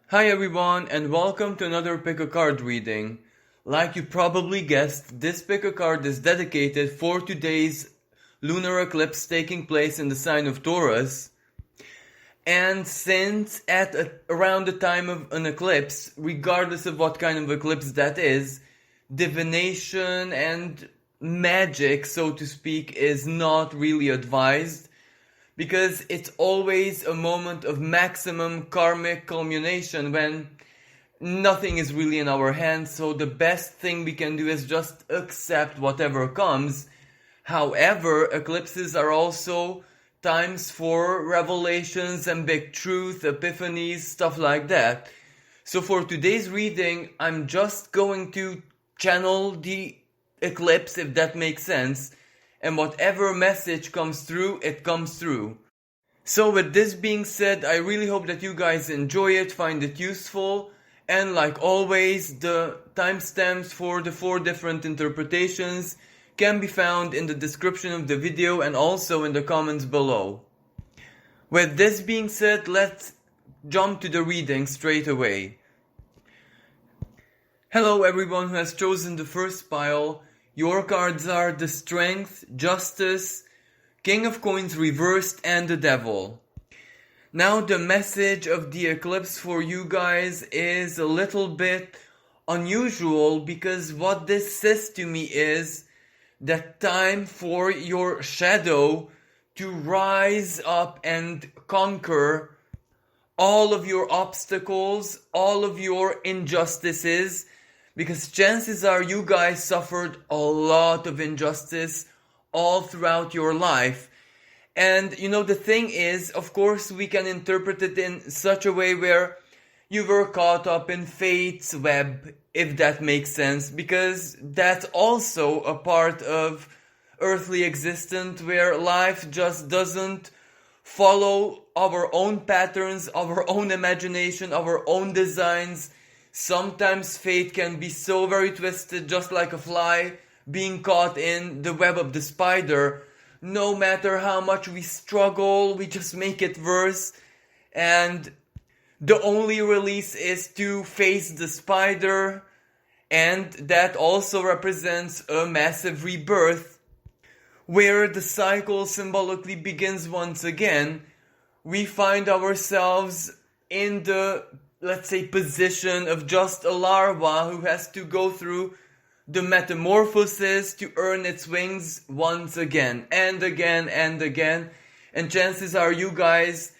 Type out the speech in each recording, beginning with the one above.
Hi everyone and welcome to another pick a card reading. Like you probably guessed, this pick a card is dedicated for today's lunar eclipse taking place in the sign of Taurus. And since around the time of an eclipse, regardless of what kind of eclipse that is, divination and magic, so to speak, is not really advised because it's always a moment of maximum karmic culmination when nothing is really in our hands, so the best thing we can do is just accept whatever comes. However, eclipses are also times for revelations and big truth, epiphanies, stuff like that. So for today's reading, I'm just going to channel the eclipse, if that makes sense, and whatever message comes through, it comes through. So with this being said, I really hope that you guys enjoy it, find it useful, and like always, the timestamps for the 4 different interpretations can be found in the description of the video and also in the comments below. With this being said, let's jump to the reading straight away. Hello everyone who has chosen the first pile. Your cards are the Strength, Justice, King of Coins reversed, and the Devil. Now the message of the eclipse for you guys is a little bit unusual because what this says to me is that time for your shadow to rise up and conquer all of your obstacles, all of your injustices, because chances are you guys suffered a lot of injustice all throughout your life. And the thing is, of course, we can interpret it in such a way where you were caught up in fate's web, if that makes sense, because that's also a part of earthly existence where life just doesn't follow our own patterns, our own imagination, our own designs. Sometimes fate can be so very twisted, just like a fly being caught in the web of the spider. No matter how much we struggle, we just make it worse. And the only release is to face the spider. And that also represents a massive rebirth, where the cycle symbolically begins once again. We find ourselves in the, let's say, position of just a larva who has to go through the metamorphosis to earn its wings once again and again and again. And chances are you guys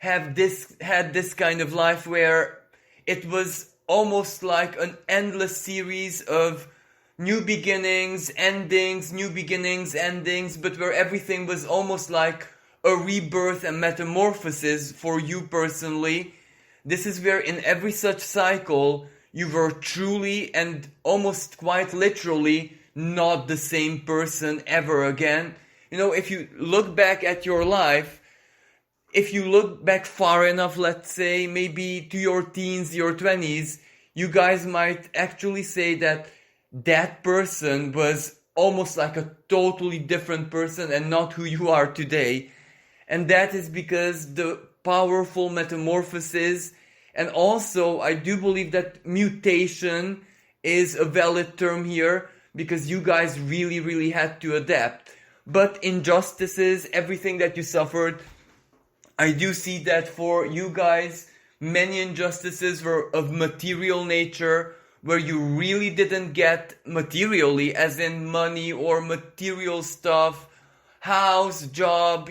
had this kind of life where it was almost like an endless series of new beginnings, endings, new beginnings, endings, but where everything was almost like a rebirth and metamorphosis for you personally. This is where in every such cycle you were truly and almost quite literally not the same person ever again. If you look back at your life, if you look back far enough, let's say maybe to your teens, your 20s, you guys might actually say that that person was almost like a totally different person and not who you are today. And that is because the powerful metamorphosis. And also, I do believe that mutation is a valid term here because you guys really, really had to adapt. But injustices, everything that you suffered, I do see that for you guys, many injustices were of material nature, where you really didn't get materially, as in money or material stuff, house, job,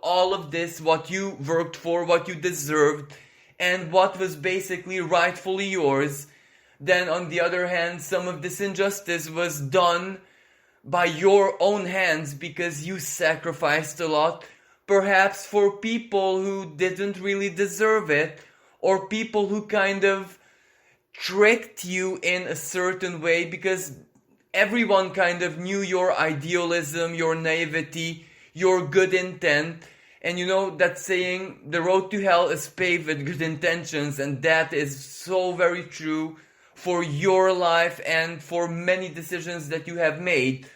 all of this, what you worked for, what you deserved, and what was basically rightfully yours. Then on the other hand, some of this injustice was done by your own hands because you sacrificed a lot, perhaps for people who didn't really deserve it, or people who kind of tricked you in a certain way because everyone kind of knew your idealism, your naivety, your good intent. And that saying, the road to hell is paved with good intentions, and that is so very true for your life and for many decisions that you have made.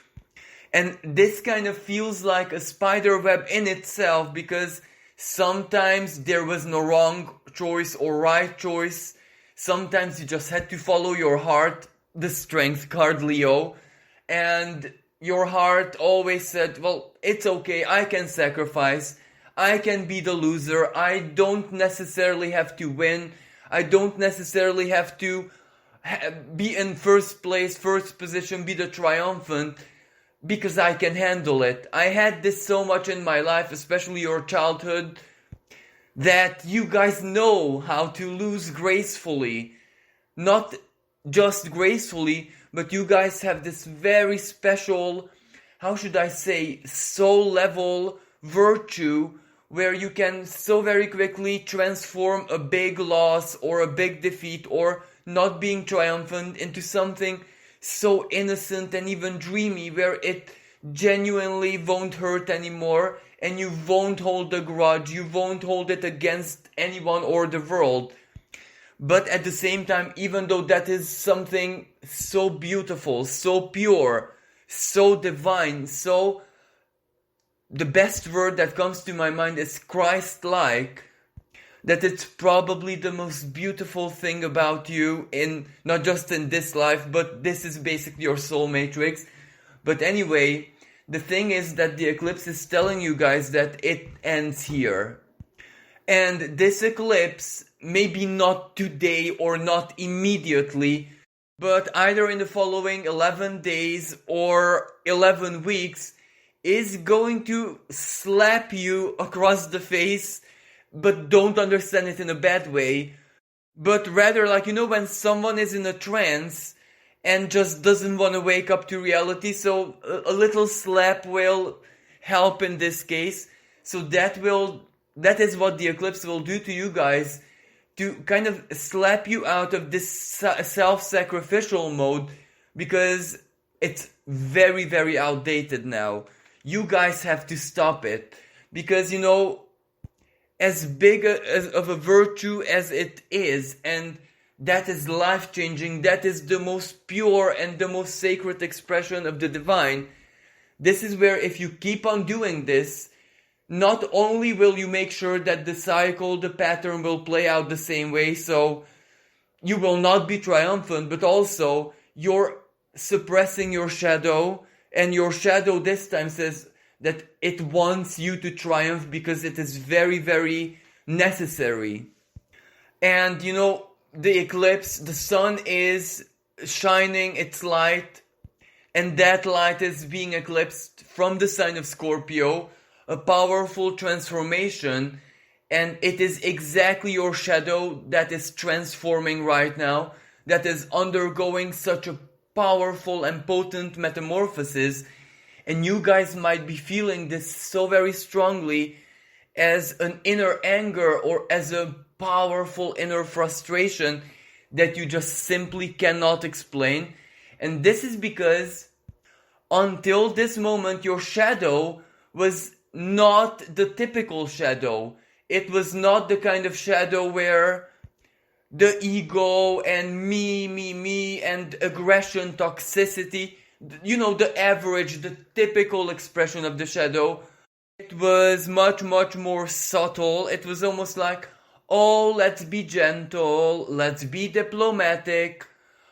And this kind of feels like a spider web in itself because Sometimes there was no wrong choice or right choice. Sometimes you just had to follow your heart, the strength card, Leo. And your heart always said, well, it's okay, I can sacrifice. I can be the loser. I don't necessarily have to win. I don't necessarily have to be in first place, first position, be the triumphant, because I can handle it. I had this so much in my life, especially your childhood, that you guys know how to lose gracefully. Not just gracefully, but you guys have this very special, how should I say, soul level virtue where you can so very quickly transform a big loss or a big defeat or not being triumphant into something so innocent and even dreamy, where it genuinely won't hurt anymore and you won't hold a grudge, you won't hold it against anyone or the world. But at the same time, even though that is something so beautiful, so pure, so divine, so, the best word that comes to my mind is Christ-like, that it's probably the most beautiful thing about you, in not just in this life, but this is basically your soul matrix. But anyway, the thing is that the eclipse is telling you guys that it ends here. And this eclipse, maybe not today or not immediately, but either in the following 11 days or 11 weeks, is going to slap you across the face, but don't understand it in a bad way, but rather like, when someone is in a trance and just doesn't want to wake up to reality, so a little slap will help in this case. So that is what the eclipse will do to you guys, to kind of slap you out of this self-sacrificial mode, because it's very, very outdated now. You guys have to stop it, because as big of a virtue as it is, and that is life-changing, that is the most pure and the most sacred expression of the divine. This is where if you keep on doing this, not only will you make sure that the cycle, the pattern will play out the same way, so you will not be triumphant, but also you're suppressing your shadow, and your shadow this time says that it wants you to triumph because it is very, very necessary. And the eclipse, the sun is shining its light, and that light is being eclipsed from the sign of Scorpio, a powerful transformation, and it is exactly your shadow that is transforming right now, that is undergoing such a powerful and potent metamorphosis. And you guys might be feeling this so very strongly as an inner anger or as a powerful inner frustration that you just simply cannot explain. And this is because until this moment, your shadow was not the typical shadow. It was not the kind of shadow where the ego and me and aggression, toxicity, the average, the typical expression of the shadow. It was much, much more subtle. It was almost like, oh, let's be gentle, let's be diplomatic,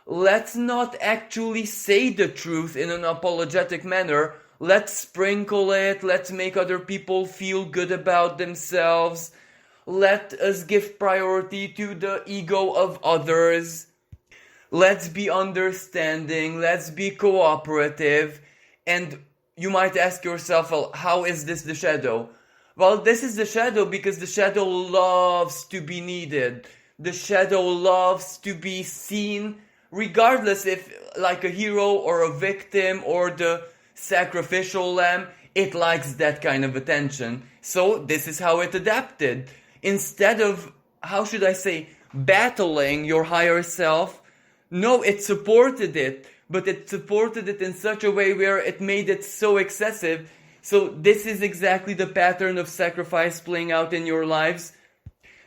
let's not actually say the truth in an apologetic manner. Let's sprinkle it, let's make other people feel good about themselves. Let us give priority to the ego of others. Let's be understanding, let's be cooperative. And you might ask yourself, well, how is this the shadow? Well, this is the shadow because the shadow loves to be needed. The shadow loves to be seen, regardless if like a hero or a victim or the sacrificial lamb, it likes that kind of attention. So this is how it adapted. Instead of, how should I say, battling your higher self, no, it supported it, but it supported it in such a way where it made it so excessive. So this is exactly the pattern of sacrifice playing out in your lives,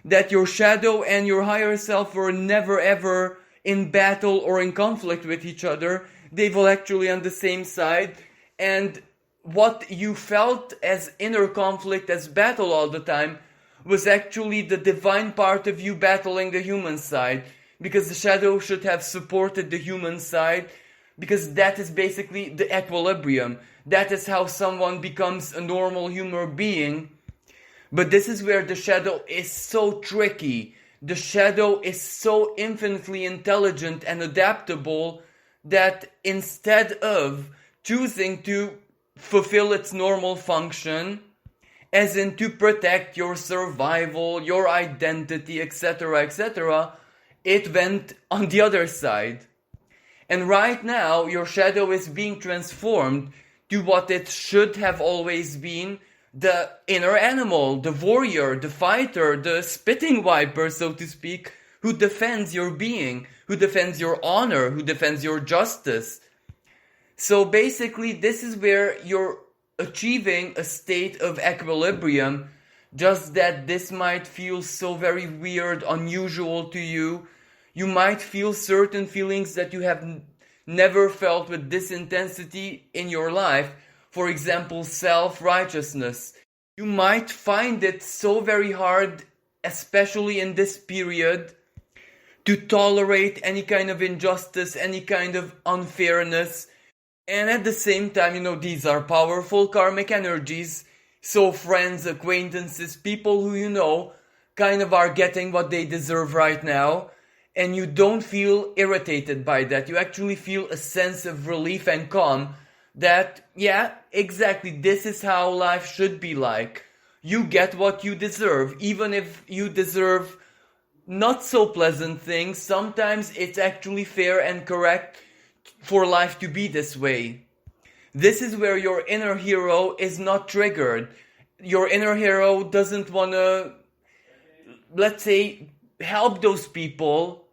that your shadow and your higher self were never ever in battle or in conflict with each other. They were actually on the same side, and what you felt as inner conflict, as battle all the time, was actually the divine part of you battling the human side, because the shadow should have supported the human side, because that is basically the equilibrium. That is how someone becomes a normal human being. But this is where the shadow is so tricky. The shadow is so infinitely intelligent and adaptable that instead of choosing to fulfill its normal function, as in to protect your survival, your identity, etc., etc., it went on the other side. And right now, your shadow is being transformed to what it should have always been: the inner animal, the warrior, the fighter, the spitting viper, so to speak, who defends your being, who defends your honor, who defends your justice. So basically, this is where you're achieving a state of equilibrium, just that this might feel so very weird, unusual to you. You might feel certain feelings that you have never felt with this intensity in your life. For example, self-righteousness. You might find it so very hard, especially in this period, to tolerate any kind of injustice, any kind of unfairness. And at the same time, these are powerful karmic energies. So friends, acquaintances, people who kind of are getting what they deserve right now. And you don't feel irritated by that. You actually feel a sense of relief and calm that, yeah, exactly, this is how life should be like. You get what you deserve, even if you deserve not so pleasant things. Sometimes it's actually fair and correct for life to be this way. This is where your inner hero is not triggered. Your inner hero doesn't want to, let's say, help those people,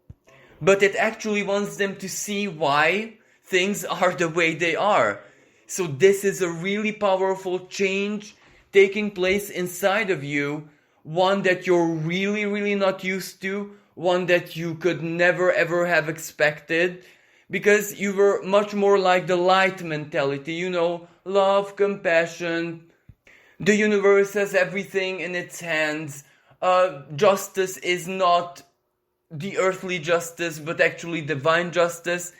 but it actually wants them to see why things are the way they are. So this is a really powerful change taking place inside of you, one that you're really, really not used to, one that you could never ever have expected, because you were much more like the light mentality, love, compassion. The universe has everything in its hands. Justice is not the earthly justice, but actually divine justice.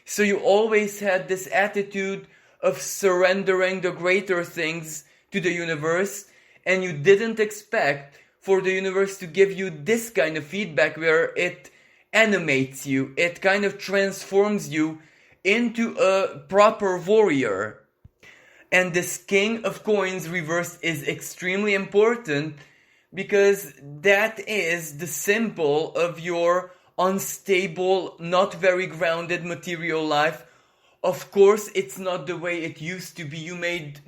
So you always had this attitude of surrendering the greater things to the universe, and you didn't expect for the universe to give you this kind of feedback where it animates you, it kind of transforms you into a proper warrior. And this King of Coins reverse is extremely important, because that is the symbol of your unstable, not very grounded material life. Of course, it's not the way it used to be. You made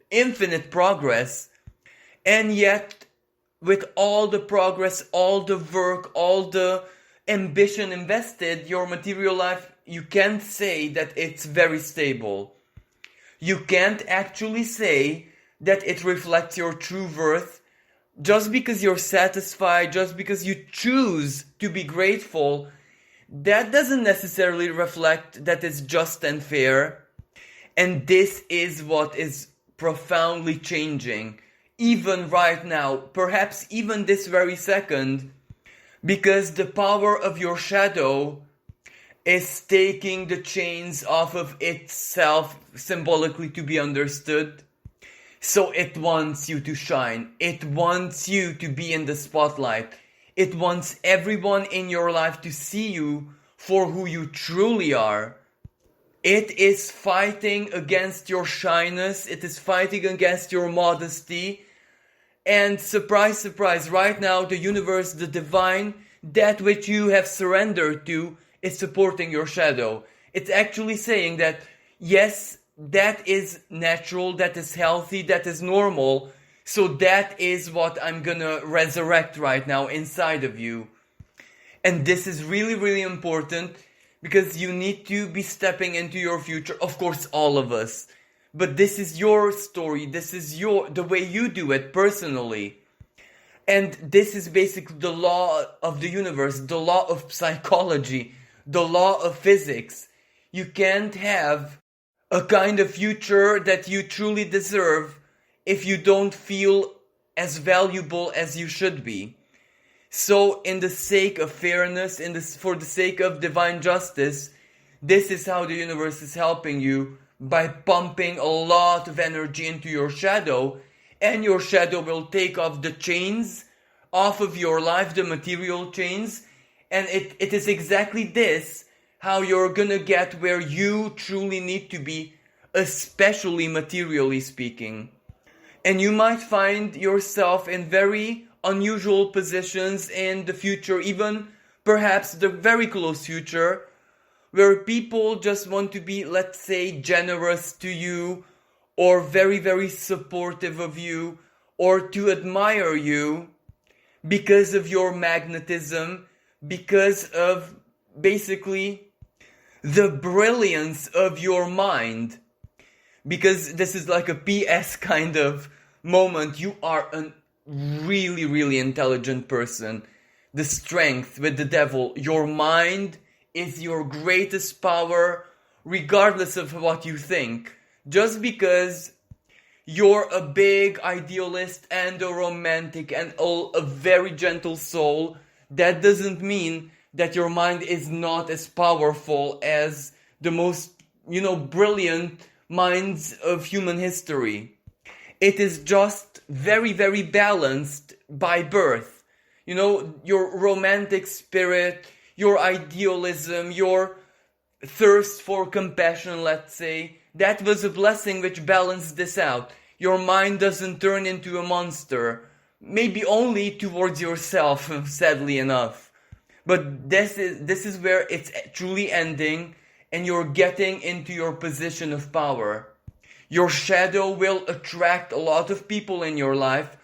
infinite progress. And yet, with all the progress, all the work, all the ambition invested, your material life, you can't say that it's very stable. You can't actually say that it reflects your true worth. Just because you're satisfied, just because you choose to be grateful, that doesn't necessarily reflect that it's just and fair. And this is what is profoundly changing, even right now, perhaps even this very second, because the power of your shadow is taking the chains off of itself, symbolically to be understood. So it wants you to shine. It wants you to be in the spotlight. It wants everyone in your life to see you for who you truly are. It is fighting against your shyness. It is fighting against your modesty. And surprise, surprise, right now the universe, the divine, that which you have surrendered to, is supporting your shadow. It's actually saying that, yes, that is natural, that is healthy, that is normal. So that is what I'm gonna resurrect right now inside of you. And this is really, really important, because you need to be stepping into your future. Of course, all of us. But this is your story. This is the way you do it personally. And this is basically the law of the universe, the law of psychology, the law of physics. You can't have a kind of future that you truly deserve if you don't feel as valuable as you should be. So in the sake of fairness, for the sake of divine justice, this is how the universe is helping you, by pumping a lot of energy into your shadow, and your shadow will take off the chains off of your life, the material chains, and it is exactly this, how you're gonna get where you truly need to be, especially materially speaking. And you might find yourself in very unusual positions in the future, even perhaps the very close future, where people just want to be, let's say, generous to you, or very, very supportive of you, or to admire you because of your magnetism, because of basically the brilliance of your mind. Because this is like a PS kind of moment. You are a really, really intelligent person. The strength with the devil. Your mind is your greatest power, regardless of what you think. Just because you're a big idealist and a romantic and a very gentle soul, that doesn't mean that your mind is not as powerful as the most, brilliant minds of human history. It is just very, very balanced by birth. Your romantic spirit, your idealism, your thirst for compassion, let's say, that was a blessing which balanced this out. Your mind doesn't turn into a monster. Maybe only towards yourself, sadly enough. But this is where it's truly ending, and you're getting into your position of power. Your shadow will attract a lot of people in your life.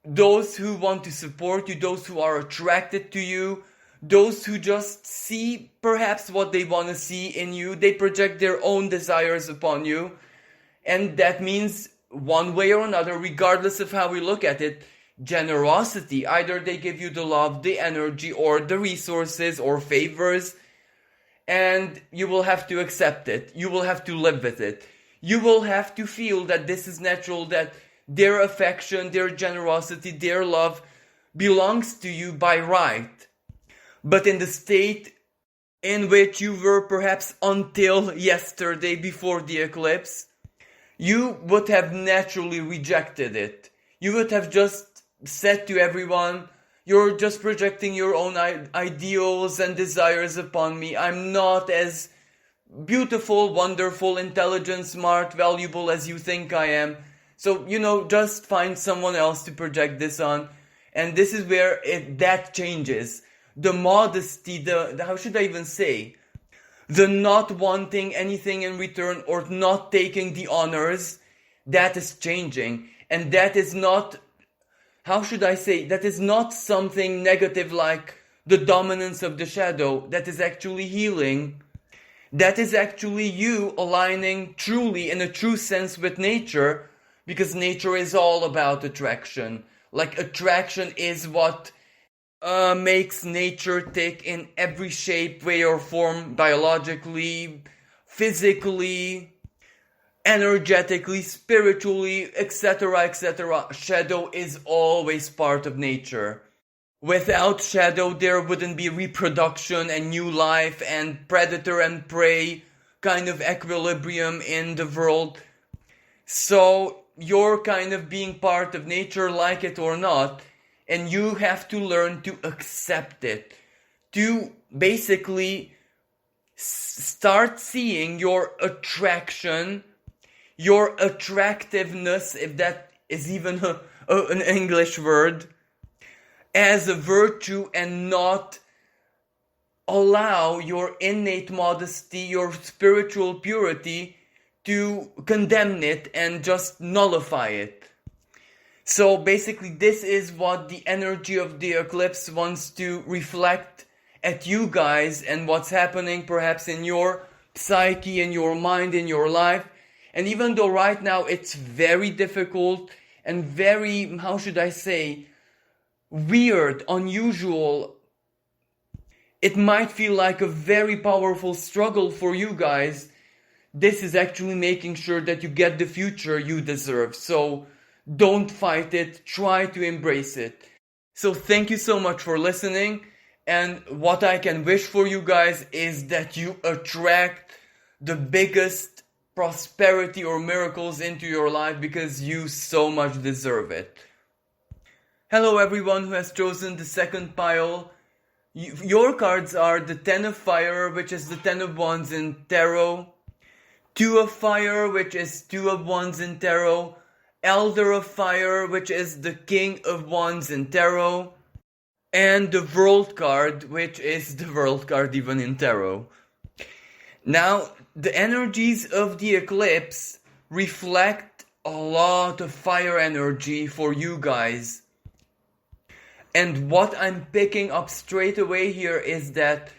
Those who want to support you, those who are attracted to you, those who just see perhaps what they want to see in you. They project their own desires upon you. And that means, one way or another, regardless of how we look at it, generosity. Either they give you the love, the energy, or the resources, or favors, and you will have to accept it. You will have to live with it. You will have to feel that this is natural, that their affection, their generosity, their love belongs to you by right. But in the state in which you were perhaps until yesterday before the eclipse, you would have naturally rejected it. You would have just said to everyone, you're just projecting your own ideals and desires upon me. I'm not as beautiful, wonderful, intelligent, smart, valuable as you think I am. So, just find someone else to project this on. And this is where that changes. The modesty, how should I even say? The not wanting anything in return, or not taking the honors, that is changing. And that is not, how should I say, that is not something negative like the dominance of the shadow. That is actually healing. That is actually you aligning truly, in a true sense, with nature, because nature is all about attraction. Like, attraction is what makes nature tick in every shape, way, or form, biologically, physically, energetically, spiritually, etc., etc. Shadow is always part of nature. Without shadow, there wouldn't be reproduction and new life and predator and prey kind of equilibrium in the world. So you're kind of being part of nature, like it or not, and you have to learn to accept it, to basically start seeing your attraction, your attractiveness, if that is even an English word, as a virtue, and not allow your innate modesty, your spiritual purity, to condemn it and just nullify it. So basically, this is what the energy of the eclipse wants to reflect at you guys, and what's happening perhaps in your psyche, in your mind, in your life. And even though right now it's very difficult and very, how should I say, weird, unusual, it might feel like a very powerful struggle for you guys. This is actually making sure that you get the future you deserve. So Don't fight it, try to embrace it. So thank you so much for listening, and what I can wish for you guys is that you attract the biggest prosperity or miracles into your life, because you so much deserve it. Hello everyone who has chosen the second pile. Your cards are the Ten of Fire, which is the Ten of Wands in Tarot, Two of Fire, which is Two of Wands in Tarot, Elder of Fire, which is the King of Wands in Tarot, and the World card, which is the World card even in Tarot. Now, the energies of the eclipse reflect a lot of fire energy for you guys. And what I'm picking up straight away here is that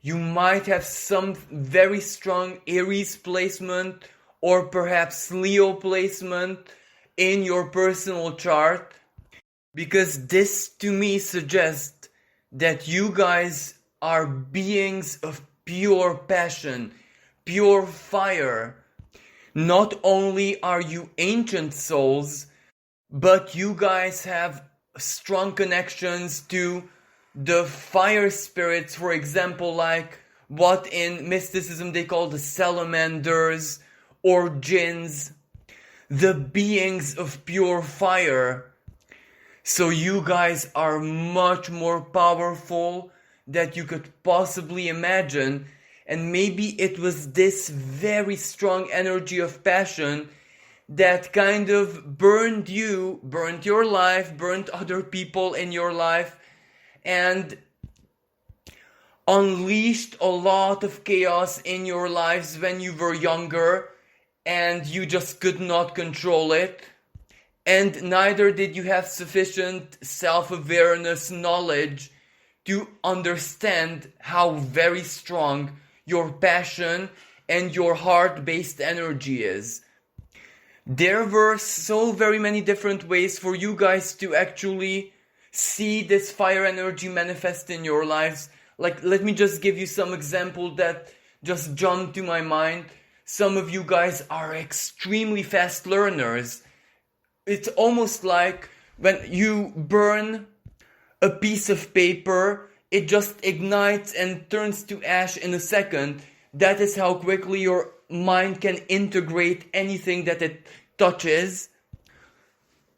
you might have some very strong Aries placement or perhaps Leo placement in your personal chart, because this to me suggests that you guys are beings of pure passion, pure fire. Not only are you ancient souls, but you guys have strong connections to the fire spirits, for example, like what in mysticism they call the salamanders or jinns, the beings of pure fire. So you guys are much more powerful than you could possibly imagine, and maybe it was this very strong energy of passion that kind of burned you, burned your life, burned other people in your life, and unleashed a lot of chaos in your lives when you were younger, and you just could not control it. And neither did you have sufficient self-awareness, knowledge to understand how very strong your passion and your heart-based energy is. There were so very many different ways for you guys to actually see this fire energy manifest in your lives. Like, let me just give you some example that just jumped to my mind. Some of you guys are extremely fast learners. It's almost like when you burn a piece of paper, it just ignites and turns to ash in a second. That is how quickly your mind can integrate anything that it touches.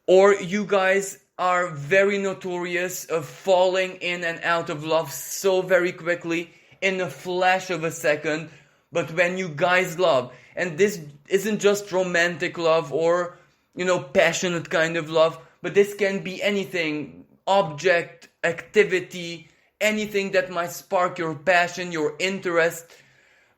Or you guys are very notorious of falling in and out of love so very quickly in a flash of a second. But when you guys love, and this isn't just romantic love or, passionate kind of love, but this can be anything, object, activity, anything that might spark your passion, your interest.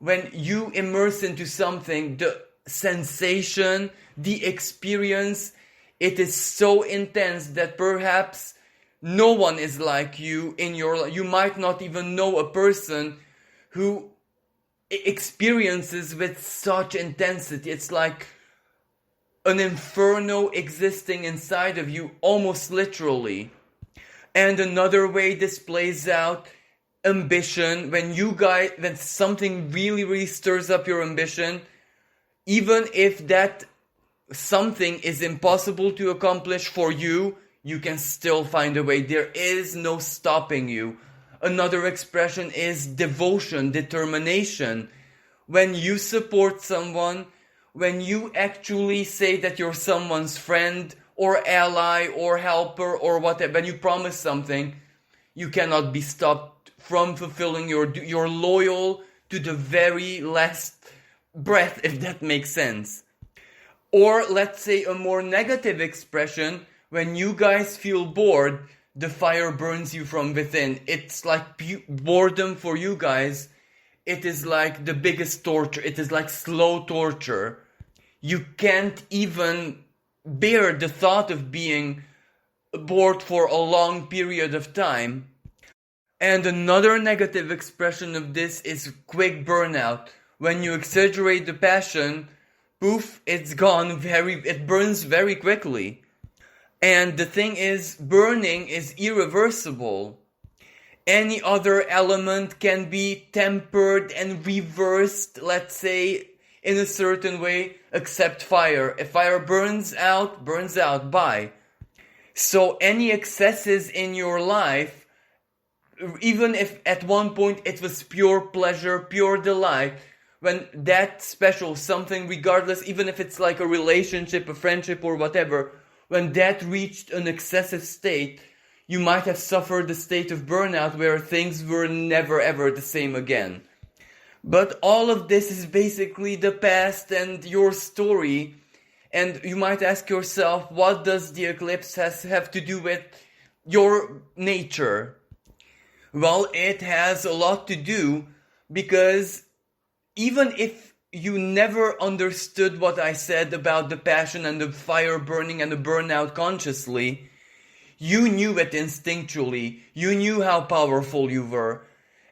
When you immerse into something, the sensation, the experience, it is so intense that perhaps no one is like you in your life. You might not even know a person who experiences with such intensity. It's like an inferno existing inside of you, almost literally. And another way this plays out, ambition. When something really, really stirs up your ambition, even if that something is impossible to accomplish for you, you can still find a way. There is no stopping you. Another expression is devotion, determination. When you support someone, when you actually say that you're someone's friend or ally or helper or whatever, when you promise something, you cannot be stopped from fulfilling you're loyal to the very last breath, if that makes sense. Or let's say a more negative expression, when you guys feel bored, the fire burns you from within. It's like boredom for you guys. It is like the biggest torture. It is like slow torture. You can't even bear the thought of being bored for a long period of time. And another negative expression of this is quick burnout. When you exaggerate the passion, poof, it's gone it burns very quickly. And the thing is, burning is irreversible. Any other element can be tempered and reversed, let's say, in a certain way, accept fire. If fire burns out, bye. So any excesses in your life, even if at one point it was pure pleasure, pure delight, when that special something, regardless, even if it's like a relationship, a friendship or whatever, when that reached an excessive state, you might have suffered a state of burnout where things were never ever the same again. But all of this is basically the past and your story. And you might ask yourself, what does the eclipse have to do with your nature? Well, it has a lot to do, because even if you never understood what I said about the passion and the fire burning and the burnout consciously, you knew it instinctually. You knew how powerful you were.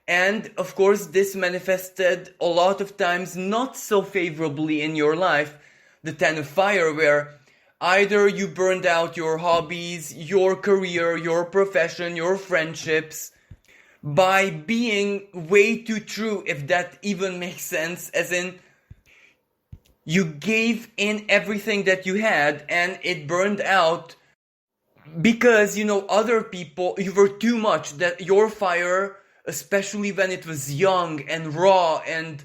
And of course, this manifested a lot of times not so favorably in your life. The Ten of Fire, where either you burned out your hobbies, your career, your profession, your friendships, by being way too true, if that even makes sense, as in, you gave in everything that you had and it burned out because, other people, you were too much, that your fire, especially when it was young and raw and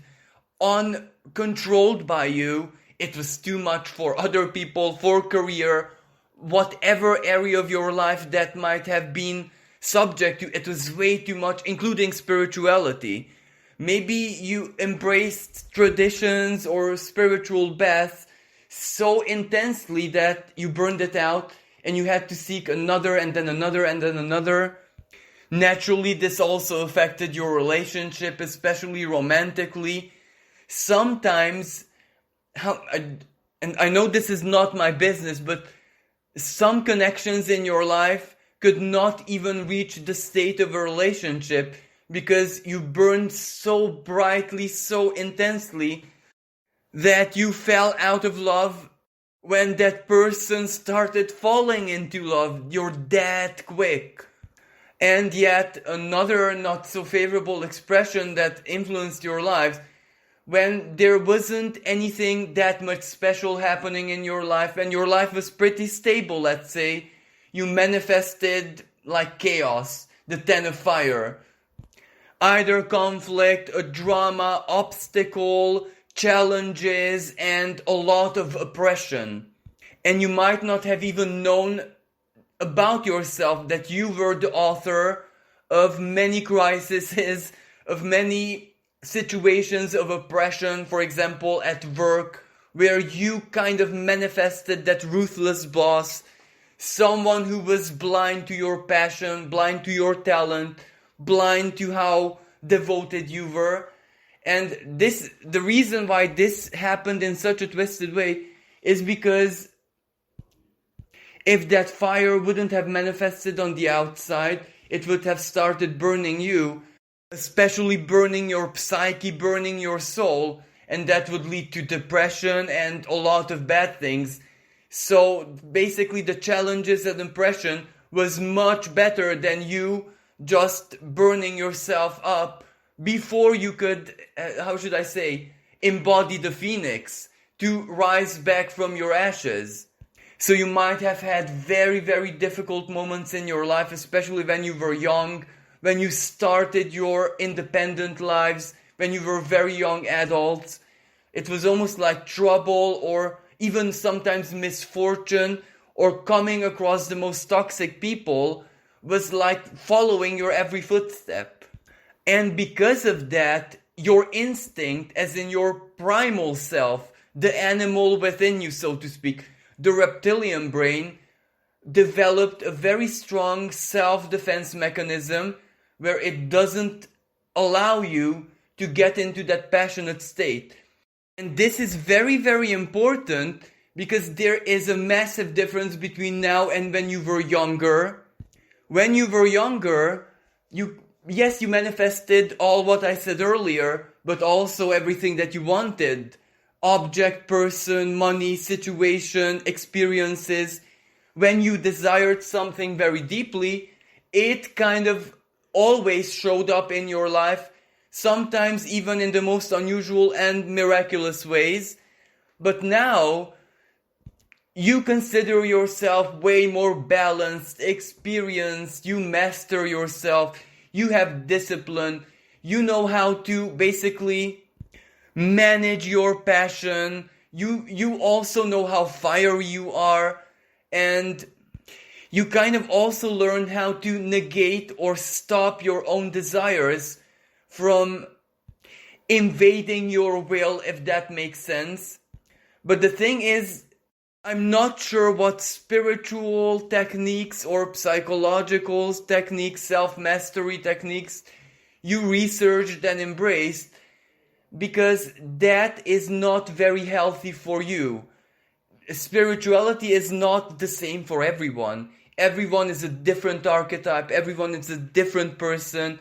uncontrolled by you, it was too much for other people, for career, whatever area of your life that might have been subject to, it was way too much, including spirituality. Maybe you embraced traditions or spiritual baths so intensely that you burned it out and you had to seek another and then another and then another. Naturally, this also affected your relationship, especially romantically. Sometimes, and I know this is not my business, but some connections in your life could not even reach the state of a relationship because you burned so brightly, so intensely, that you fell out of love when that person started falling into love. You're that quick. And yet another not so favorable expression that influenced your lives, when there wasn't anything that much special happening in your life, and your life was pretty stable, let's say, you manifested like chaos, the Ten of Fire. Either conflict, a drama, obstacle, challenges, and a lot of oppression. And you might not have even known about yourself that you were the author of many crises, of many situations of oppression, for example, at work, where you kind of manifested that ruthless boss, someone who was blind to your passion, blind to your talent, blind to how devoted you were. And the reason why this happened in such a twisted way is because if that fire wouldn't have manifested on the outside, it would have started burning you, especially burning your psyche, burning your soul, and that would lead to depression and a lot of bad things. So basically the challenges and impression was much better than you just burning yourself up before you could, embody the phoenix to rise back from your ashes. So you might have had very, very difficult moments in your life, especially when you were young, when you started your independent lives, when you were very young adults. It was almost like trouble or even sometimes misfortune, or coming across the most toxic people was like following your every footstep. And because of that, your instinct, as in your primal self, the animal within you, so to speak, the reptilian brain, developed a very strong self-defense mechanism where it doesn't allow you to get into that passionate state. And this is very, very important because there is a massive difference between now and when you were younger. When you were younger, you manifested all what I said earlier, but also everything that you wanted. Object, person, money, situation, experiences. When you desired something very deeply, it kind of always showed up in your life sometimes even in the most unusual and miraculous ways. But now, you consider yourself way more balanced, experienced, you master yourself, you have discipline, you know how to basically manage your passion, you also know how fiery you are, and you kind of also learn how to negate or stop your own desires from invading your will, if that makes sense. But the thing is, I'm not sure what spiritual techniques or psychological techniques, self-mastery techniques you researched and embraced, because that is not very healthy for you. Spirituality is not the same for everyone. Everyone is a different archetype, everyone is a different person,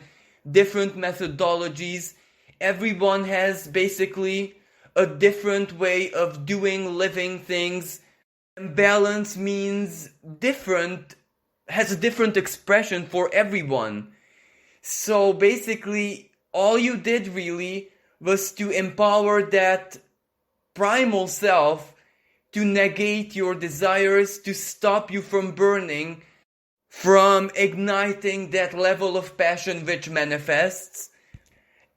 different methodologies. Everyone has basically a different way of doing, living things. Balance means different, has a different expression for everyone. So basically, all you did really was to empower that primal self to negate your desires, to stop you from burning, from igniting that level of passion which manifests.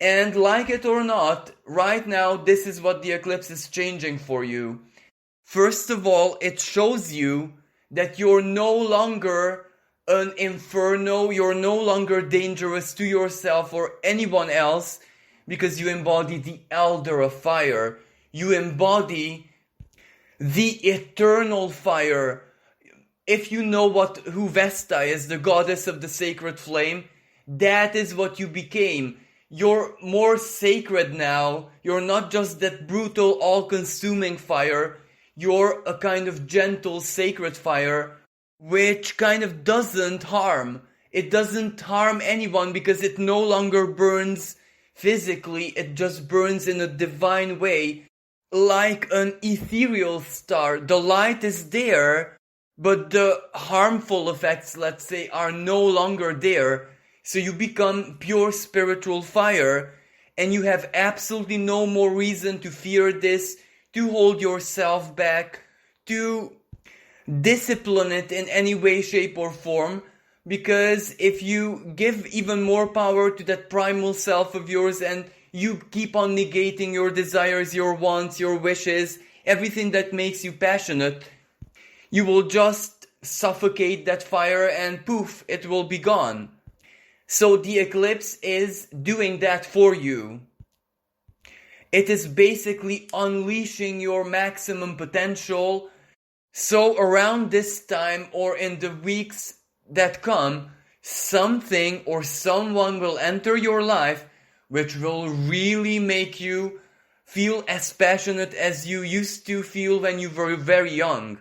And like it or not, right now, this is what the eclipse is changing for you. First of all, it shows you that you're no longer an inferno, you're no longer dangerous to yourself or anyone else, because you embody the elder of fire. You embody the eternal fire. If you know who Vesta is, the goddess of the sacred flame, that is what you became. You're more sacred now. You're not just that brutal, all-consuming fire. You're a kind of gentle, sacred fire, which kind of doesn't harm. It doesn't harm anyone because it no longer burns physically. It just burns in a divine way, like an ethereal star. The light is there, but the harmful effects, let's say, are no longer there. So you become pure spiritual fire, and you have absolutely no more reason to fear this, to hold yourself back, to discipline it in any way, shape, or form. Because if you give even more power to that primal self of yours and you keep on negating your desires, your wants, your wishes, everything that makes you passionate, you will just suffocate that fire and poof, it will be gone. So the eclipse is doing that for you. It is basically unleashing your maximum potential. So around this time or in the weeks that come, something or someone will enter your life which will really make you feel as passionate as you used to feel when you were very young.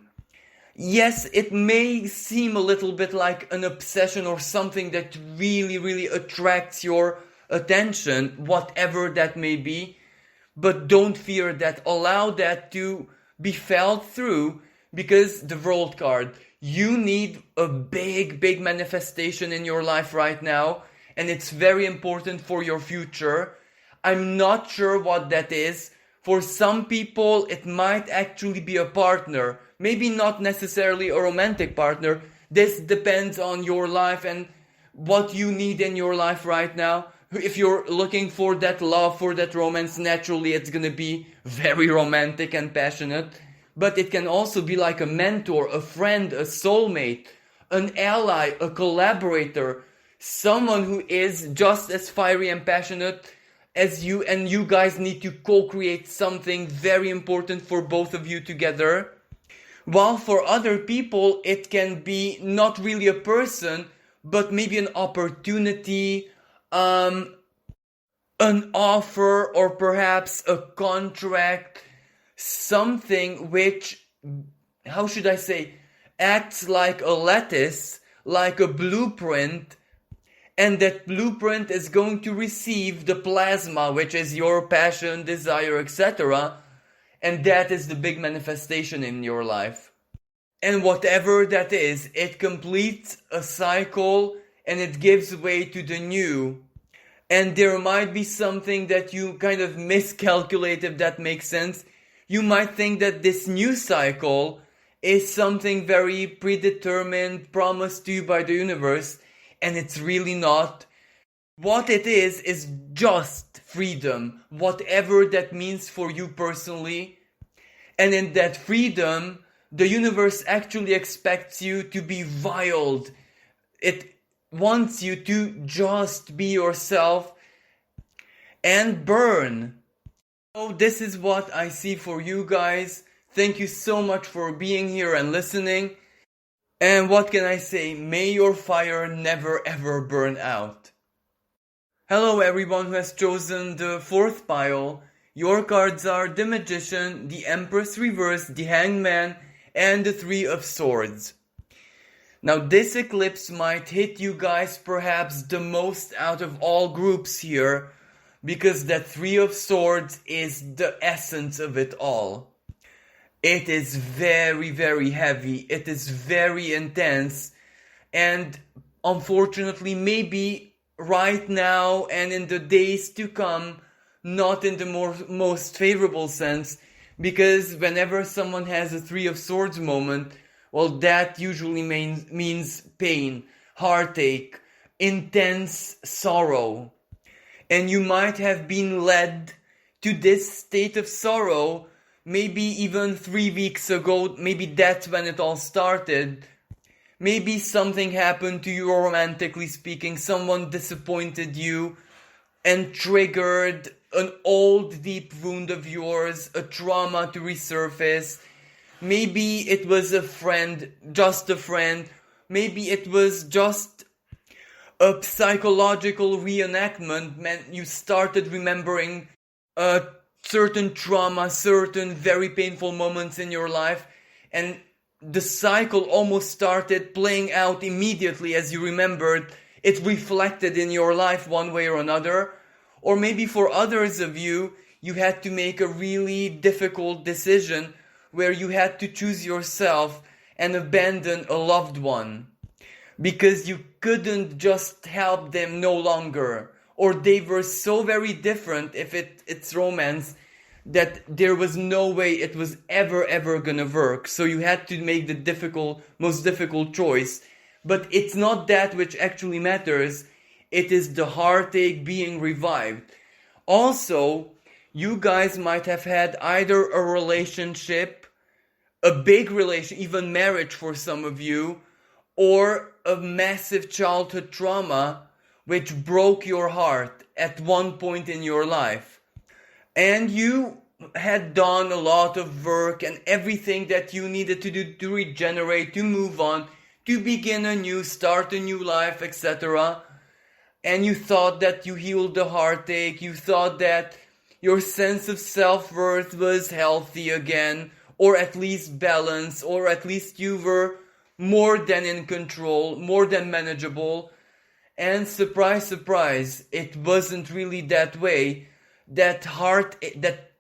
Yes, it may seem a little bit like an obsession or something that really, really attracts your attention, whatever that may be. But don't fear that. Allow that to be felt through, because the World card, you need a big, big manifestation in your life right now, and it's very important for your future. I'm not sure what that is. For some people, it might actually be a partner. Maybe not necessarily a romantic partner. This depends on your life and what you need in your life right now. If you're looking for that love, for that romance, naturally it's gonna be very romantic and passionate. But it can also be like a mentor, a friend, a soulmate, an ally, a collaborator, someone who is just as fiery and passionate as you, and you guys need to co-create something very important for both of you together. While for other people, it can be not really a person, but maybe an opportunity, an offer, or perhaps a contract, something which, how should I say, acts like a lattice, like a blueprint, and that blueprint is going to receive the plasma, which is your passion, desire, etc. And that is the big manifestation in your life. And whatever that is, it completes a cycle and it gives way to the new. and there might be something that you kind of miscalculate, if that makes sense. You might think that this new cycle is something very predetermined, promised to you by the universe, and it's really not. What it is just freedom, whatever that means for you personally. And in that freedom, the universe actually expects you to be wild. It wants you to just be yourself and burn. So this is what I see for you guys. Thank you so much for being here and listening. And what can I say? May your fire never ever burn out. Hello everyone who has chosen the 4th pile. Your cards are the Magician, the Empress Reversed, the Hangman, and the 3 of Swords. Now this eclipse might hit you guys perhaps the most out of all groups here, because that 3 of Swords is the essence of it all. It is very, very heavy, it is very intense, and unfortunately maybe right now and in the days to come, not in the most favorable sense, because whenever someone has a 3 of Swords moment, well, that usually means pain, heartache, intense sorrow. And you might have been led to this state of sorrow maybe even 3 weeks ago. Maybe that's when it all started. Maybe something happened to you romantically speaking, someone disappointed you and triggered an old deep wound of yours, a trauma to resurface. Maybe it was a friend, just a friend. Maybe it was just a psychological reenactment. You started remembering a certain trauma, certain very painful moments in your life, and the cycle almost started playing out immediately as you remembered. It reflected in your life one way or another. Or maybe for others of you, you had to make a really difficult decision where you had to choose yourself and abandon a loved one because you couldn't just help them no longer, or they were so very different if it's romance that there was no way it was ever gonna work. So you had to make the most difficult choice. But it's not that which actually matters. It is the heartache being revived. Also, you guys might have had either a relationship, a big relation, even marriage for some of you, or a massive childhood trauma which broke your heart at one point in your life. And you had done a lot of work and everything that you needed to do to regenerate, to move on, to begin anew, start a new life, etc. And you thought that you healed the heartache, you thought that your sense of self-worth was healthy again, or at least balanced, or at least you were more than in control, more than manageable. And surprise, surprise, it wasn't really that way. That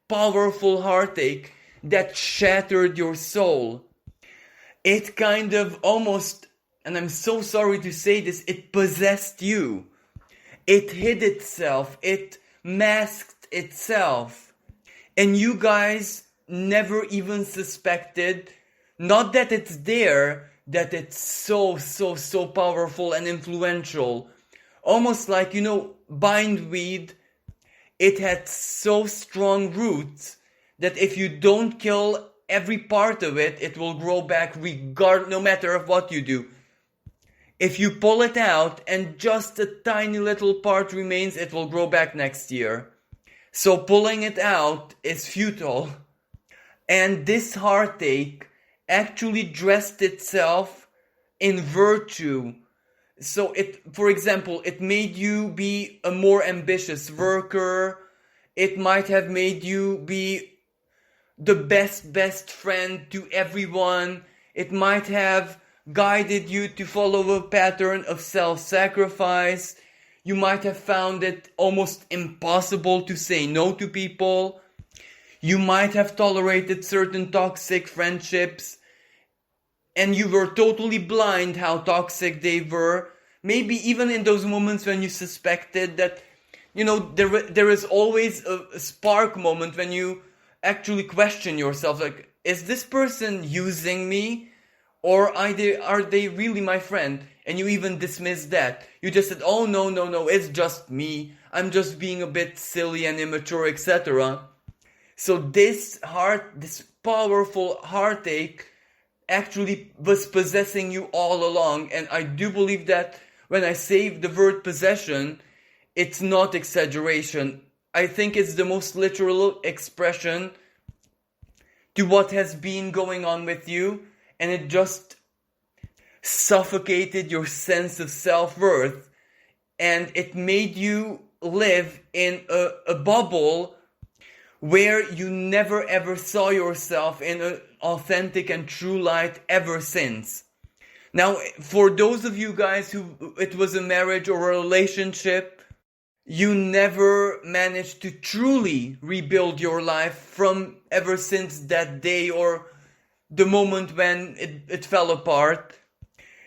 powerful heartache that shattered your soul, it kind of almost, and I'm so sorry to say this, it possessed you. It hid itself, it masked itself. And you guys never even suspected, not that it's there, that it's so powerful and influential. Almost like, bindweed, it had so strong roots that if you don't kill every part of it, it will grow back no matter of what you do. If you pull it out and just a tiny little part remains, it will grow back next year. So pulling it out is futile. And this heartache actually dressed itself in virtue. So for example, it made you be a more ambitious worker. It might have made you be the best friend to everyone. It might have guided you to follow a pattern of self-sacrifice. You might have found it almost impossible to say no to people. You might have tolerated certain toxic friendships, and you were totally blind how toxic they were. Maybe even in those moments when you suspected that there is always a spark moment when you actually question yourself, like, is this person using me? Or are they really my friend? And you even dismiss that. You just said, oh, no, it's just me. I'm just being a bit silly and immature, etc. So this powerful heartache actually was possessing you all along. And I do believe that when I say the word possession, it's not exaggeration. I think it's the most literal expression to what has been going on with you. And it just suffocated your sense of self-worth. And it made you live in a bubble where you never ever saw yourself in an authentic and true light ever since. Now, for those of you guys who it was a marriage or a relationship, you never managed to truly rebuild your life from ever since that day or the moment when it fell apart.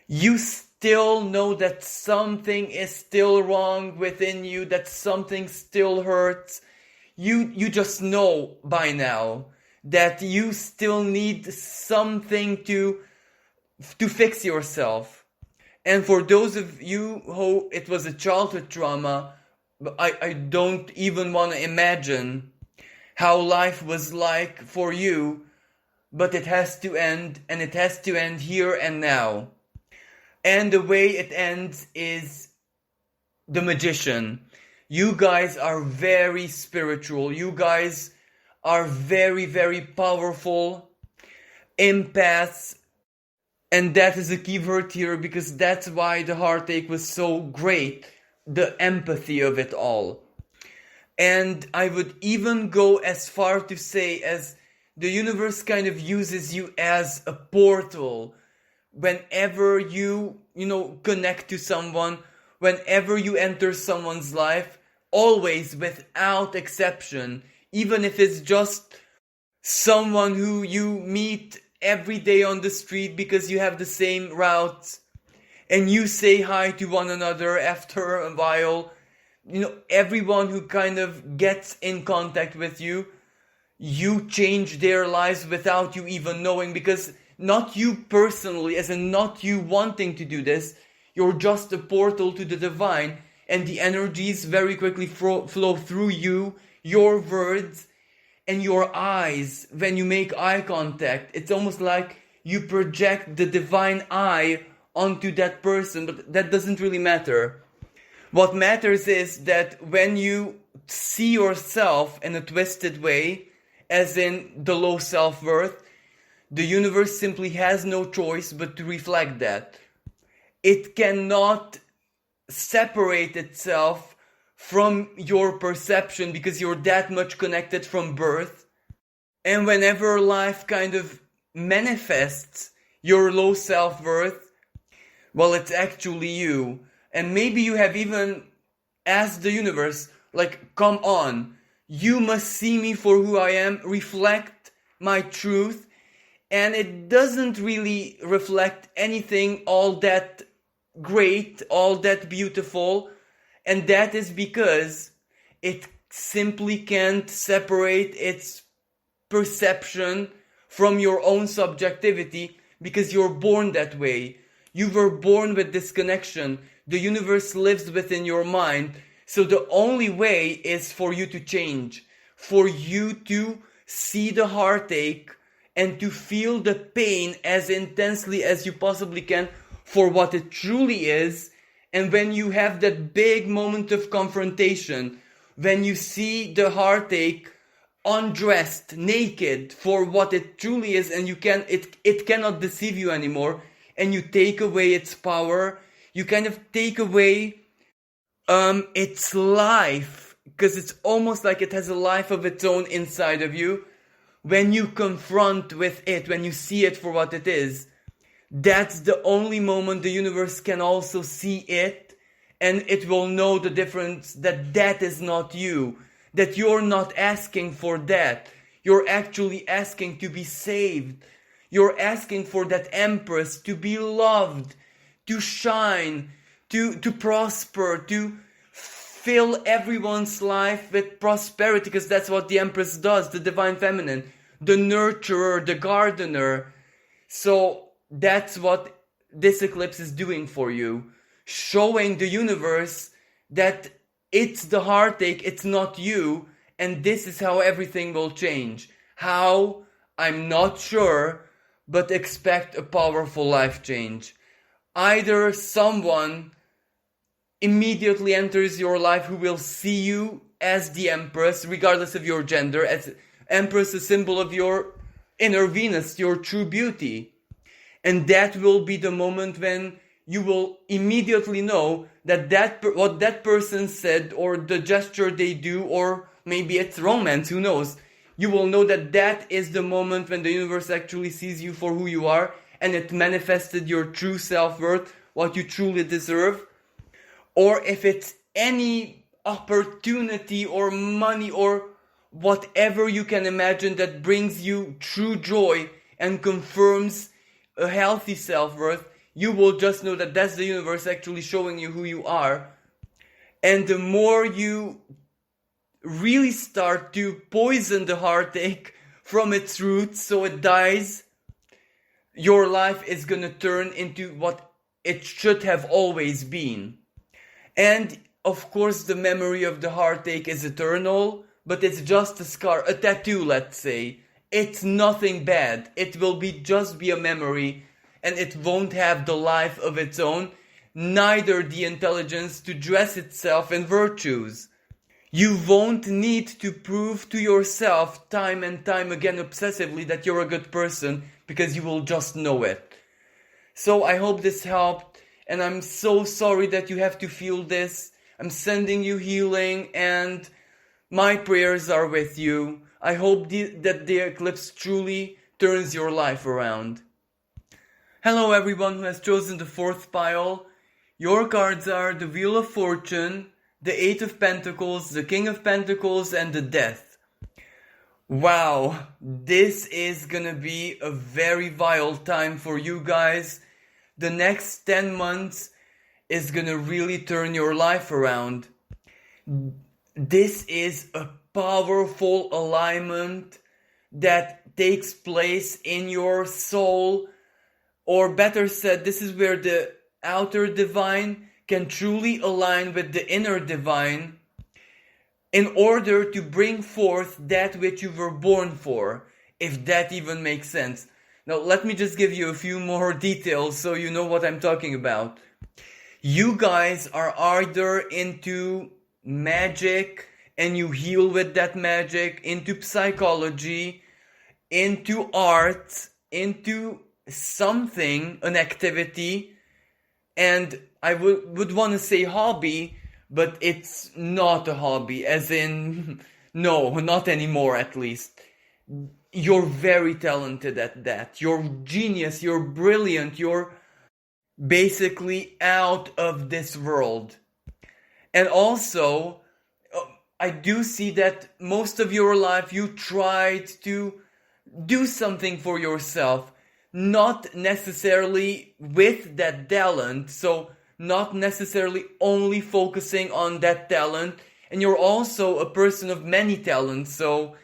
You still know that something is still wrong within you, that something still hurts. You just know by now that you still need something to fix yourself. And for those of you who it was a childhood trauma, I don't even want to imagine how life was like for you. But it has to end, and it has to end here and now. And the way it ends is the Magician. You guys are very spiritual. You guys are very, very powerful empaths. And that is a key word here, because that's why the heartache was so great. The empathy of it all. And I would even go as far to say as the universe kind of uses you as a portal whenever you connect to someone, whenever you enter someone's life, always without exception, even if it's just someone who you meet every day on the street because you have the same route and you say hi to one another after a while. Everyone who kind of gets in contact with you, you change their lives without you even knowing, because not you personally, as in not you wanting to do this, you're just a portal to the divine, and the energies very quickly flow through you, your words, and your eyes. When you make eye contact, it's almost like you project the divine eye onto that person, but that doesn't really matter. What matters is that when you see yourself in a twisted way, as in the low self-worth, the universe simply has no choice but to reflect that. It cannot separate itself from your perception because you're that much connected from birth. And whenever life kind of manifests your low self-worth, well, it's actually you. And maybe you have even asked the universe, like, come on, you must see me for who I am, reflect my truth. And it doesn't really reflect anything all that great, all that beautiful. And that is because it simply can't separate its perception from your own subjectivity, because you're born that way. You were born with this connection. The universe lives within your mind. So the only way is for you to change, for you to see the heartache and to feel the pain as intensely as you possibly can for what it truly is. And when you have that big moment of confrontation, when you see the heartache undressed, naked for what it truly is, and it cannot deceive you anymore, and you take away its power, you kind of take away its life, because it's almost like it has a life of its own inside of you. When you confront with it, when you see it for what it is, that's the only moment the universe can also see it, and it will know the difference, that that is not you, that you're not asking for that. You're actually asking to be saved. You're asking for that empress to be loved, to shine, to prosper, to fill everyone's life with prosperity, because that's what the Empress does, the Divine Feminine, the nurturer, the gardener. So that's what this eclipse is doing for you, showing the universe that it's the heartache, it's not you, and this is how everything will change. How? I'm not sure, but expect a powerful life change. Either someone immediately enters your life who will see you as the Empress, regardless of your gender, as Empress, a symbol of your inner Venus, your true beauty. And that will be the moment when you will immediately know that what that person said, or the gesture they do, or maybe it's romance, who knows. You will know that that is the moment when the universe actually sees you for who you are, and it manifested your true self-worth, what you truly deserve. Or if it's any opportunity or money or whatever you can imagine that brings you true joy and confirms a healthy self-worth, you will just know that that's the universe actually showing you who you are. And the more you really start to poison the heartache from its roots so it dies, your life is gonna turn into what it should have always been. And of course the memory of the heartache is eternal, but it's just a scar, a tattoo, let's say. It's nothing bad. It will just be a memory, and it won't have the life of its own, neither the intelligence to dress itself in virtues. You won't need to prove to yourself time and time again obsessively that you're a good person, because you will just know it. So I hope this helped, and I'm so sorry that you have to feel this. I'm sending you healing, and my prayers are with you. I hope that the eclipse truly turns your life around. Hello everyone who has chosen the 4th pile. Your cards are the Wheel of Fortune, the 8 of Pentacles, the King of Pentacles, and the Death. Wow, this is gonna be a very vile time for you guys. The next 10 months is gonna really turn your life around. This is a powerful alignment that takes place in your soul, or better said, this is where the outer divine can truly align with the inner divine in order to bring forth that which you were born for, if that even makes sense. Now let me just give you a few more details so you know what I'm talking about. You guys are either into magic and you heal with that magic, into psychology, into art, into something, an activity, and I would want to say hobby, but it's not a hobby, as in, no, not anymore at least. You're very talented at that. You're genius, you're brilliant, you're basically out of this world. And also, I do see that most of your life you tried to do something for yourself, not necessarily with that talent, so not necessarily only focusing on that talent, and you're also a person of many talents, so,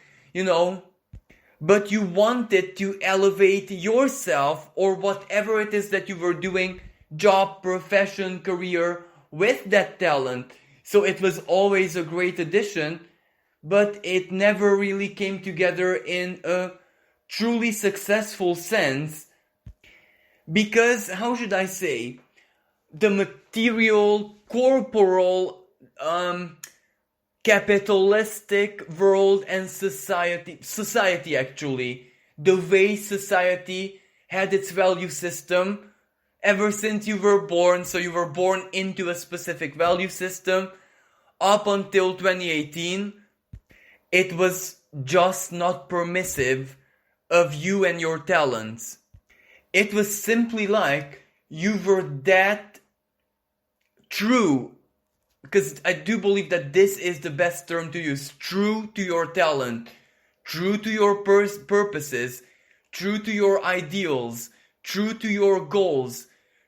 but you wanted to elevate yourself or whatever it is that you were doing, job, profession, career, with that talent. So it was always a great addition, but it never really came together in a truly successful sense, because, how should I say, the material, corporal, capitalistic world and society actually, the way society had its value system ever since you were born, so you were born into a specific value system, up until 2018, it was just not permissive of you and your talents. It was simply like you were that true, because I do believe that this is the best term to use, true to your talent, true to your purposes, true to your ideals, true to your goals,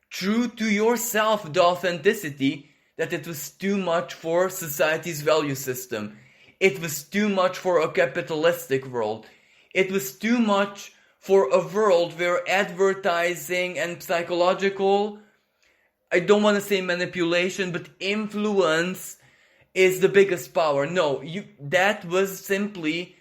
true to yourself, the authenticity that it was too much for society's value system. It was too much for a capitalistic world. It was too much for a world where advertising and psychological, I don't want to say manipulation, but influence is the biggest power. No, that was simply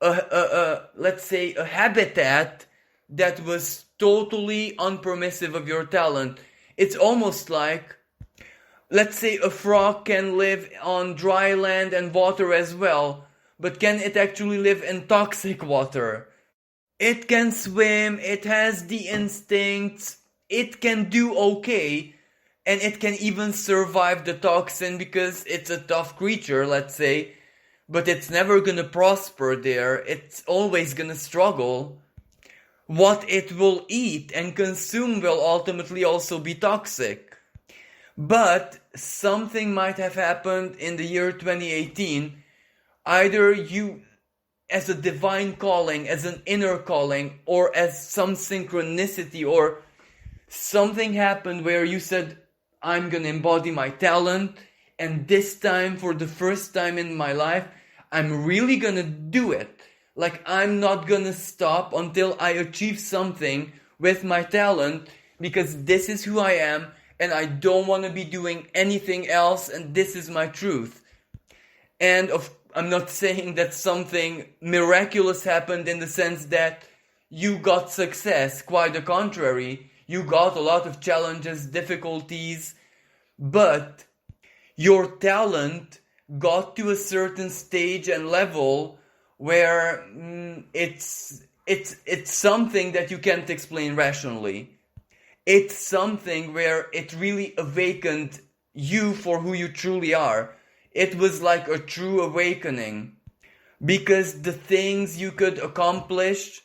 let's say a habitat that was totally unpermissive of your talent. It's almost like, let's say a frog can live on dry land and water as well, but can it actually live in toxic water? It can swim, it has the instincts, it can do okay, and it can even survive the toxin because it's a tough creature, let's say, but it's never gonna prosper there, it's always gonna struggle. What it will eat and consume will ultimately also be toxic. But something might have happened in the year 2018. Either you, as a divine calling, as an inner calling, or as some synchronicity, or something happened where you said, I'm gonna embody my talent, and this time, for the first time in my life, I'm really gonna do it. Like, I'm not gonna stop until I achieve something with my talent, because this is who I am, and I don't want to be doing anything else, and this is my truth. And I'm not saying that something miraculous happened in the sense that you got success. Quite the contrary. You got a lot of challenges, difficulties, but your talent got to a certain stage and level where it's something that you can't explain rationally. It's something where it really awakened you for who you truly are. It was like a true awakening, because the things you could accomplish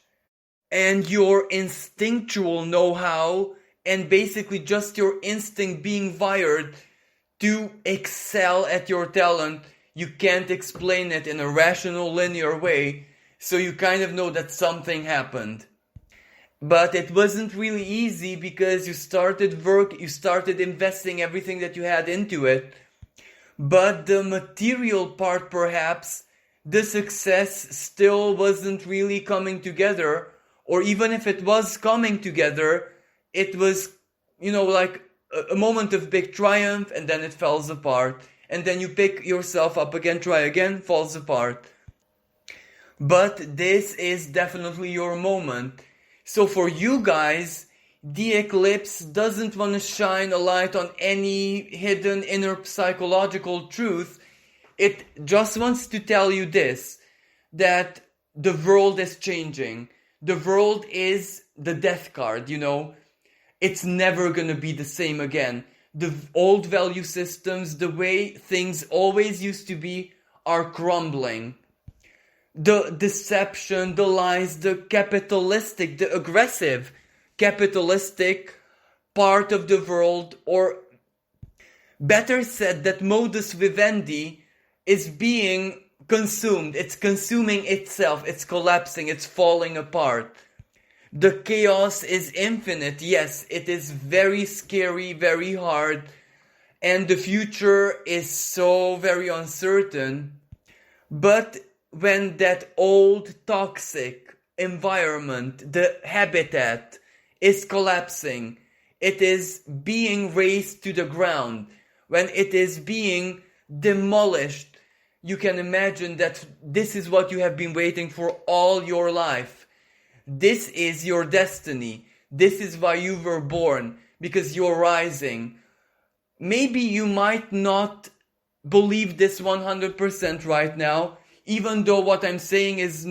and your instinctual know-how and basically just your instinct being wired to excel at your talent, you can't explain it in a rational, linear way, so you kind of know that something happened. But it wasn't really easy because you started investing everything that you had into it. But the material part, perhaps, the success still wasn't really coming together, or even if it was coming together, it was, like a moment of big triumph, and then it falls apart. And then you pick yourself up again, try again, falls apart. But this is definitely your moment. So for you guys, the eclipse doesn't want to shine a light on any hidden inner psychological truth. It just wants to tell you this, that the world is changing. The world is the death card, It's never gonna be the same again. The old value systems, the way things always used to be, are crumbling. The deception, the lies, the capitalistic, the aggressive capitalistic part of the world, or better said, that modus vivendi is being consumed. It's consuming itself. It's collapsing. It's falling apart. The chaos is infinite. Yes, it is very scary, very hard, and the future is so very uncertain. But when that old toxic environment, the habitat, is collapsing, it is being razed to the ground, when it is being demolished, you can imagine that this is what you have been waiting for all your life. This is your destiny. This is why you were born, because you're rising. Maybe you might not believe this 100% right now, even though what I'm saying is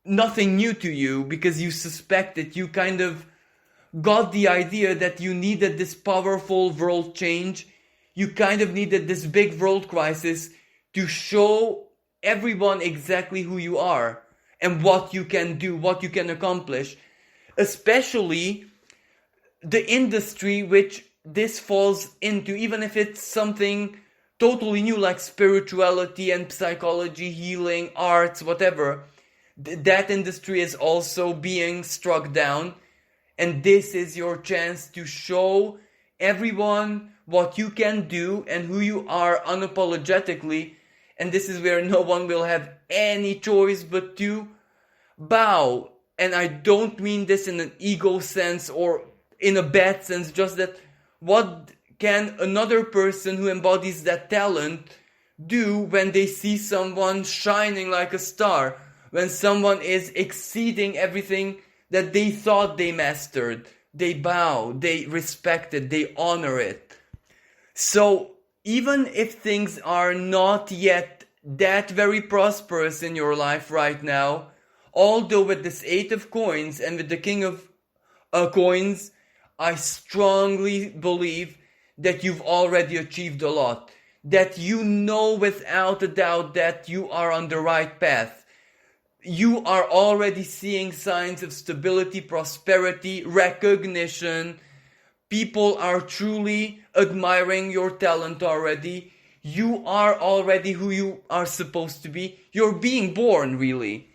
nothing new to you, because you suspect it. You kind of got the idea that you needed this powerful world change. You kind of needed this big world crisis to show everyone exactly who you are and what you can do, what you can accomplish. Especially the industry which this falls into, even if it's something totally new like spirituality and psychology, healing, arts, whatever. That industry is also being struck down, and this is your chance to show everyone what you can do and who you are unapologetically, and this is where no one will have any choice but to bow. And I don't mean this in an ego sense or in a bad sense, just that what can another person who embodies that talent do when they see someone shining like a star, when someone is exceeding everything that they thought they mastered? They bow, they respect it, they honor it. So even if things are not yet that very prosperous in your life right now, although with this 8 of coins and with the king of coins, I strongly believe that you've already achieved a lot. That you know without a doubt that you are on the right path. You are already seeing signs of stability, prosperity, recognition. People are truly admiring your talent already. You are already who you are supposed to be. You're being born, really.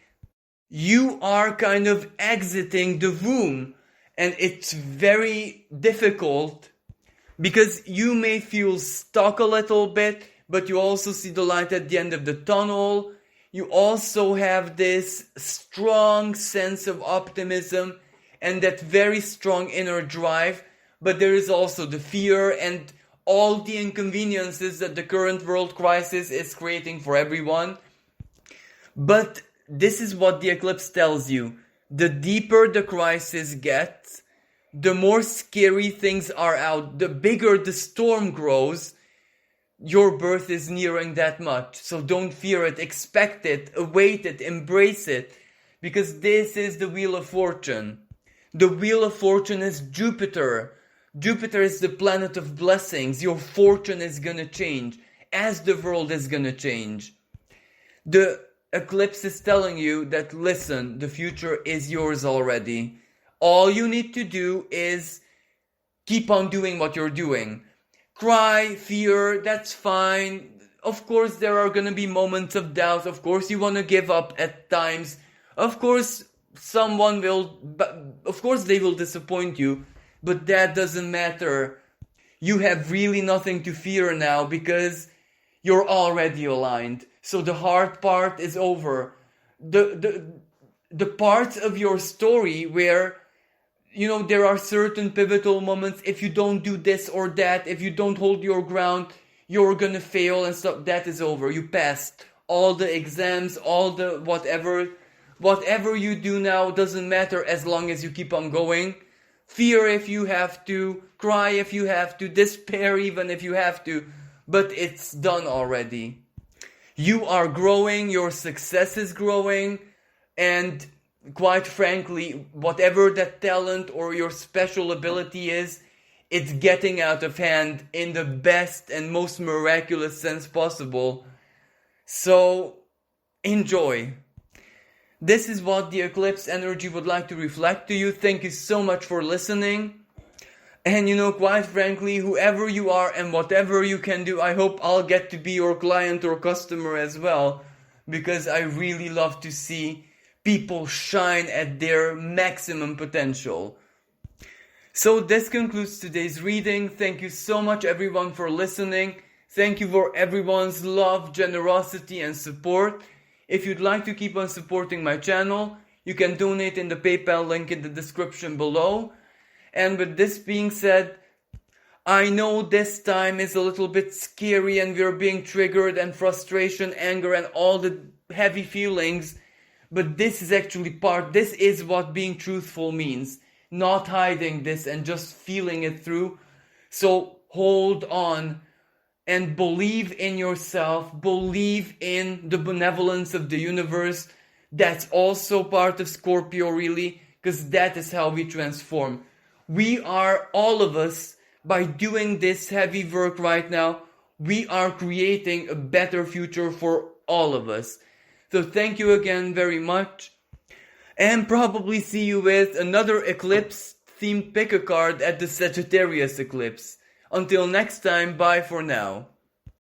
You are kind of exiting the womb. And it's very difficult because you may feel stuck a little bit, but you also see the light at the end of the tunnel. You also have this strong sense of optimism and that very strong inner drive, but there is also the fear and all the inconveniences that the current world crisis is creating for everyone. But this is what the eclipse tells you. The deeper the crisis gets, the more scary things are out, the bigger the storm grows. Your birth is nearing that much. So don't fear it, expect it, await it, embrace it. Because this is the Wheel of Fortune. The Wheel of Fortune is Jupiter. Jupiter is the planet of blessings. Your fortune is gonna change as the world is gonna change. The eclipse is telling you that, listen, the future is yours already. All you need to do is keep on doing what you're doing. Cry, fear, that's fine. Of course there are gonna be moments of doubt. Of course you wanna give up at times. Of course of course they will disappoint you. But that doesn't matter. You have really nothing to fear now because you're already aligned. So the hard part is over. The parts of your story where, you know, there are certain pivotal moments. If you don't do this or that, if you don't hold your ground, you're gonna fail and stuff. That is over. You passed all the exams, all the whatever you do now doesn't matter as long as you keep on going. Fear if you have to, cry if you have to, despair even if you have to, but it's done already. You are growing, your success is growing, and quite frankly, whatever that talent or your special ability is, it's getting out of hand in the best and most miraculous sense possible. So, enjoy. This is what the eclipse energy would like to reflect to you. Thank you so much for listening. And you know, quite frankly, whoever you are and whatever you can do, I hope I'll get to be your client or customer as well. Because I really love to see people shine at their maximum potential. So this concludes today's reading. Thank you so much everyone for listening. Thank you for everyone's love, generosity and support. If you'd like to keep on supporting my channel, you can donate in the PayPal link in the description below. And with this being said, I know this time is a little bit scary and we're being triggered and frustration, anger and all the heavy feelings. But this is what being truthful means. Not hiding this and just feeling it through. So hold on. And believe in yourself, believe in the benevolence of the universe. That's also part of Scorpio really, because that is how we transform. We are, all of us, by doing this heavy work right now, we are creating a better future for all of us. So thank you again very much. And probably see you with another eclipse themed pick a card at the Sagittarius eclipse. Until next time, bye for now.